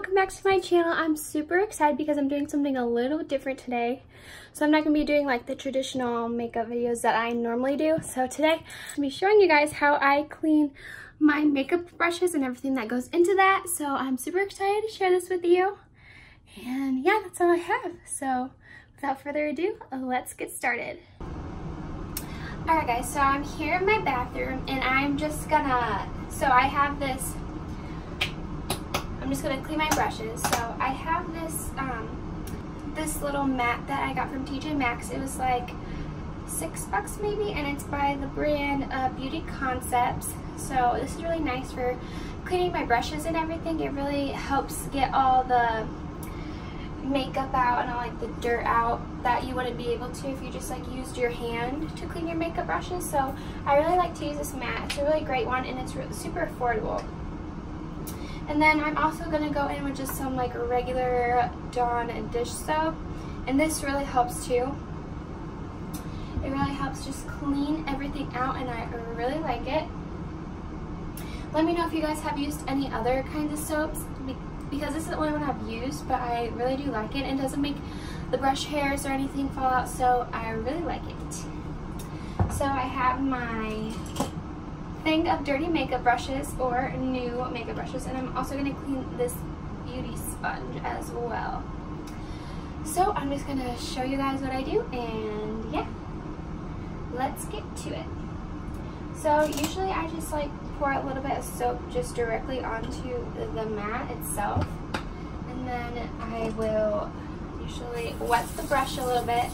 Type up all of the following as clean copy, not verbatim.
welcome back to my channel. I'm super excited because I'm doing something a little different today. So I'm not going to be doing like the traditional makeup videos that I normally do. So today I'm going to be showing you guys how I clean my makeup brushes and everything that goes into that. So I'm super excited to share this with you. And yeah, that's all I have. So without further ado, let's get started. Alright guys, so I'm here in my bathroom and I'm just gonna, I'm just gonna clean my brushes. So I have this this little mat that I got from TJ Maxx. It was like $6 maybe, and it's by the brand Beauty Concepts. So this is really nice for cleaning my brushes and everything. It really helps get all the makeup out and all like the dirt out that you wouldn't be able to if you just like used your hand to clean your makeup brushes. So I really like to use this mat. It's a really great one and it's really super affordable. And then I'm also going to go in with just some like regular Dawn dish soap, and this really helps too. It really helps just clean everything out and I really like it. Let me know if you guys have used any other kinds of soaps, because this is the only one I've used, but I really do like it and it doesn't make the brush hairs or anything fall out, so I really like it. So I have my thing of dirty makeup brushes or new makeup brushes, and I'm also going to clean this beauty sponge as well. So I'm just going to show you guys what I do, and yeah, let's get to it. So usually I just like pour a little bit of soap just directly onto the mat itself, and then I will usually wet the brush a little bit.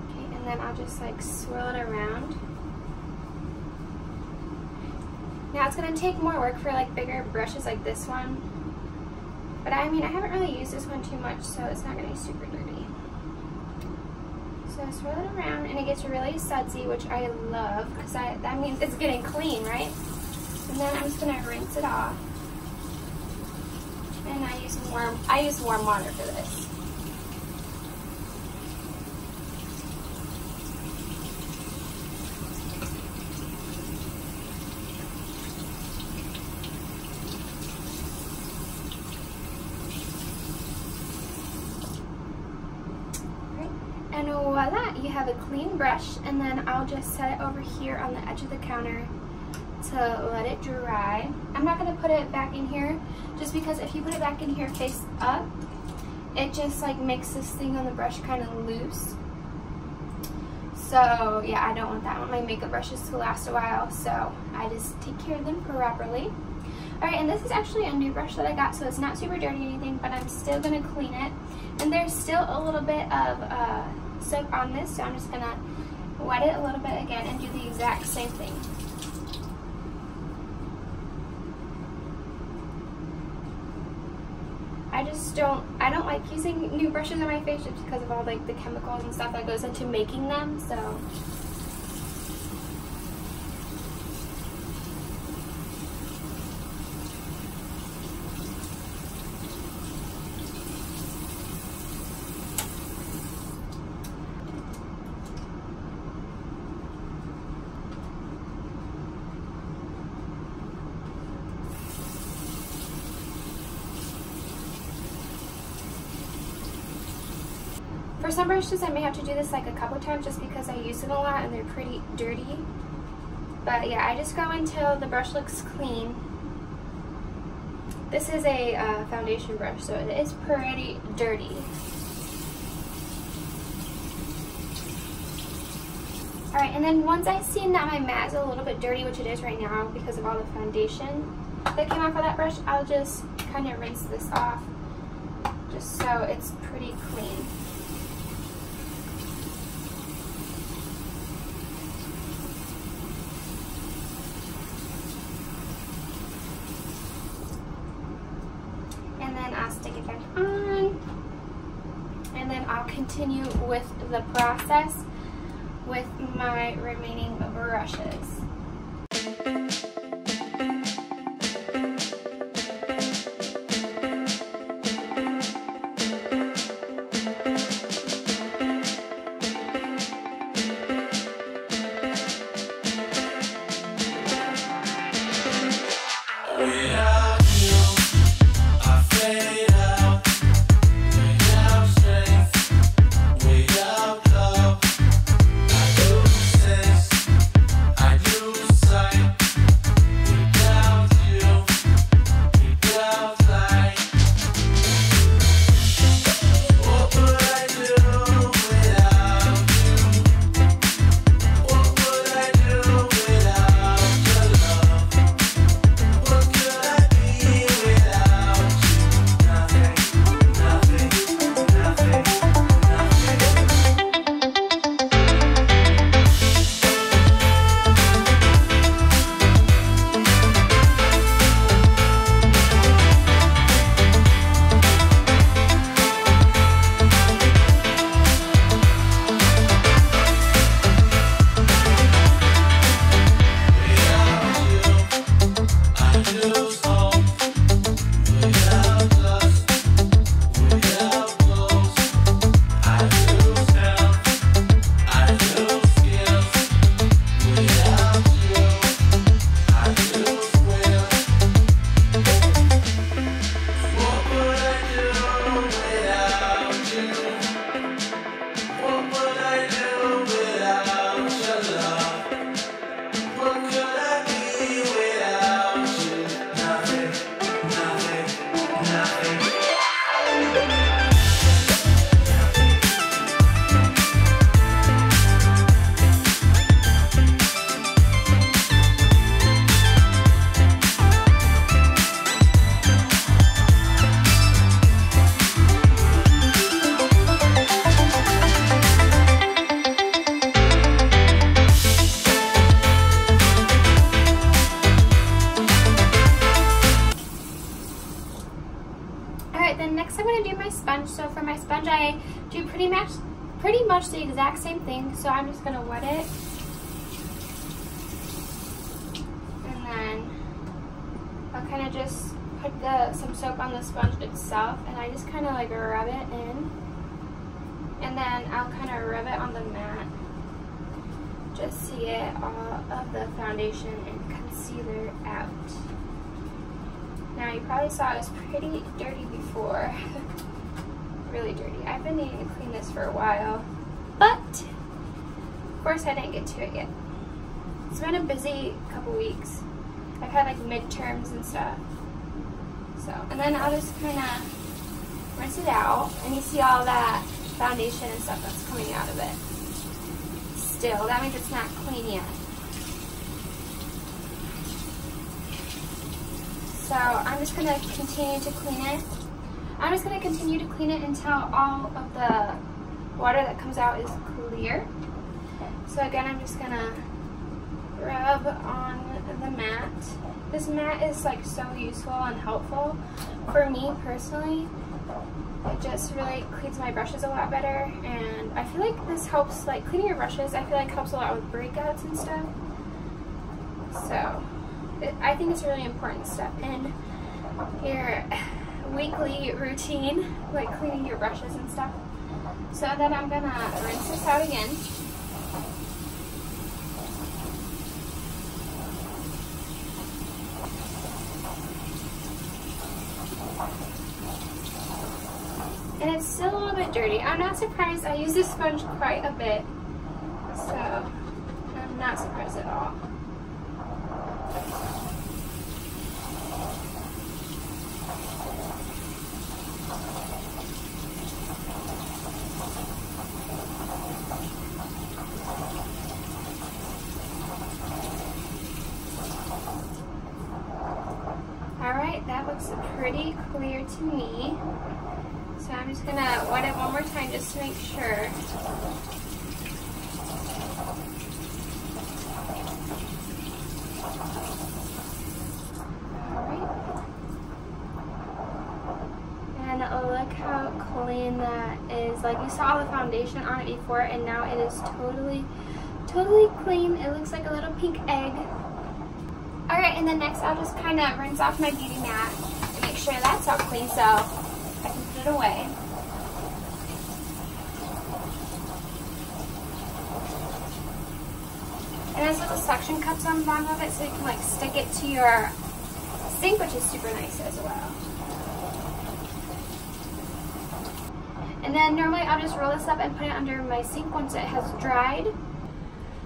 Okay, and then I'll just like swirl it around. Now it's going to take more work for like bigger brushes like this one, but I mean I haven't really used this one too much, so it's not going to be super dirty. So I swirl it around and it gets really sudsy, which I love because that means it's getting clean, right? And then I'm just going to rinse it off. And I use warm water for this. And voila, you have a clean brush, and then I'll just set it over here on the edge of the counter to let it dry. I'm not going to put it back in here, just because if you put it back in here face up, it just like makes this thing on the brush kind of loose. So yeah, I don't want that. I want my makeup brushes to last a while, so I just take care of them properly. Alright, and this is actually a new brush that I got, so it's not super dirty or anything, but I'm still going to clean it. And there's still a little bit of soap on this, so I'm just going to wet it a little bit again and do the exact same thing. I don't like using new brushes on my face just because of all like the chemicals and stuff that goes into making them, so. For some brushes, I may have to do this like a couple times just because I use them a lot and they're pretty dirty. But yeah, I just go until the brush looks clean. This is a foundation brush, so it is pretty dirty. Alright, and then once I've seen that my mat is a little bit dirty, which it is right now because of all the foundation that came off of that brush, I'll just kind of rinse this off just so it's pretty clean. And then I'll stick it back on, and then I'll continue with the process with my remaining brushes. I'm going to do my sponge. So for my sponge, I do pretty much the exact same thing. So I'm just going to wet it. And then I'll kind of just put some soap on the sponge itself, and I just kind of like rub it in. And then I'll kind of rub it on the mat. Just see it all of the foundation and concealer out. Now you probably saw it was pretty dirty before. Really dirty. I've been needing to clean this for a while, but of course I didn't get to it yet. It's been a busy couple weeks. I've had like midterms and stuff. So, and then I'll just kind of rinse it out, and you see all that foundation and stuff that's coming out of it. Still, that means it's not clean yet. So I'm just going to continue to clean it. I'm just going to continue to clean it until all of the water that comes out is clear. So again, I'm just going to rub on the mat. This mat is like so useful and helpful for me personally. It just really cleans my brushes a lot better, and I feel like this helps, like cleaning your brushes, I feel like helps a lot with breakouts and stuff. So I think it's a really important step in your weekly routine, like cleaning your brushes and stuff. So then I'm gonna rinse this out again. And it's still a little bit dirty. I'm not surprised. I use this sponge quite a bit, so I'm not surprised at all. Alright, that looks pretty clear to me. So I'm just gonna wet it one more time just to make sure. Alright. And look how clean that is. Like, you saw the foundation on it before, and now it is totally clean. It looks like a little pink egg. Alright, and then next I'll just kind of rinse off my beauty mat and make sure that's all clean so I can put it away. And there's little suction cups on the bottom of it so you can like stick it to your sink, which is super nice as well. And then normally I'll just roll this up and put it under my sink once it has dried.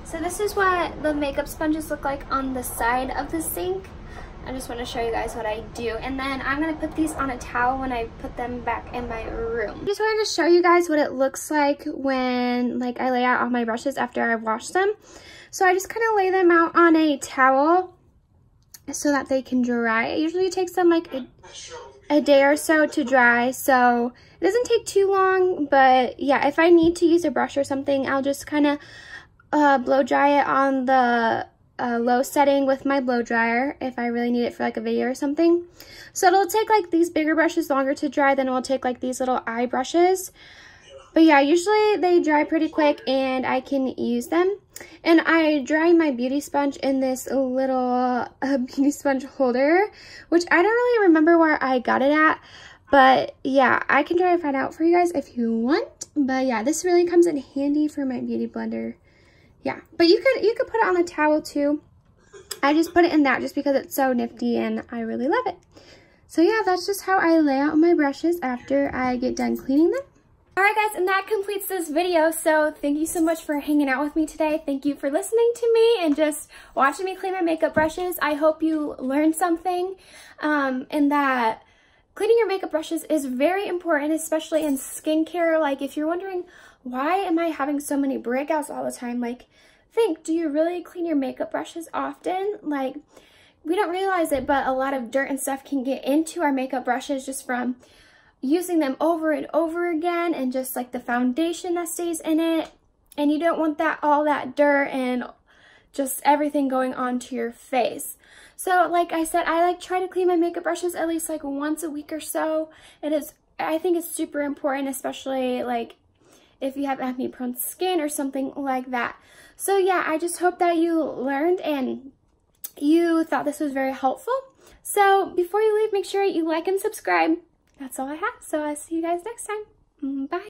So this is what the makeup sponges look like on the side of the sink. I just want to show you guys what I do. And then I'm going to put these on a towel when I put them back in my room. I just wanted to show you guys what it looks like when like I lay out all my brushes after I wash them. So I just kind of lay them out on a towel so that they can dry. It usually takes them like a day or so to dry, so it doesn't take too long. But yeah, if I need to use a brush or something, I'll just kind of blow dry it on the low setting with my blow dryer if I really need it for like a video or something. So it'll take like these bigger brushes longer to dry than it will take like these little eye brushes. But yeah, usually they dry pretty quick and I can use them. And I dry my beauty sponge in this little beauty sponge holder, which I don't really remember where I got it at. But yeah, I can try to find out for you guys if you want. But yeah, this really comes in handy for my beauty blender. Yeah, but you could put it on a towel too. I just put it in that just because it's so nifty and I really love it. So yeah, that's just how I lay out my brushes after I get done cleaning them. Alright guys, and that completes this video. So thank you so much for hanging out with me today. Thank you for listening to me and just watching me clean my makeup brushes. I hope you learned something and that cleaning your makeup brushes is very important, especially in skincare. Like if you're wondering, why am I having so many breakouts all the time? Like, think, do you really clean your makeup brushes often? Like, we don't realize it, but a lot of dirt and stuff can get into our makeup brushes just from using them over and over again, and just like the foundation that stays in it. And you don't want that, all that dirt and just everything going onto your face. So like I said, I like try to clean my makeup brushes at least like once a week or so. It is I think it's super important, especially like if you have acne prone skin or something like that. So yeah, I just hope that you learned and you thought this was very helpful. So before you leave, make sure you like and subscribe. That's all I have. So I'll see you guys next time. Bye.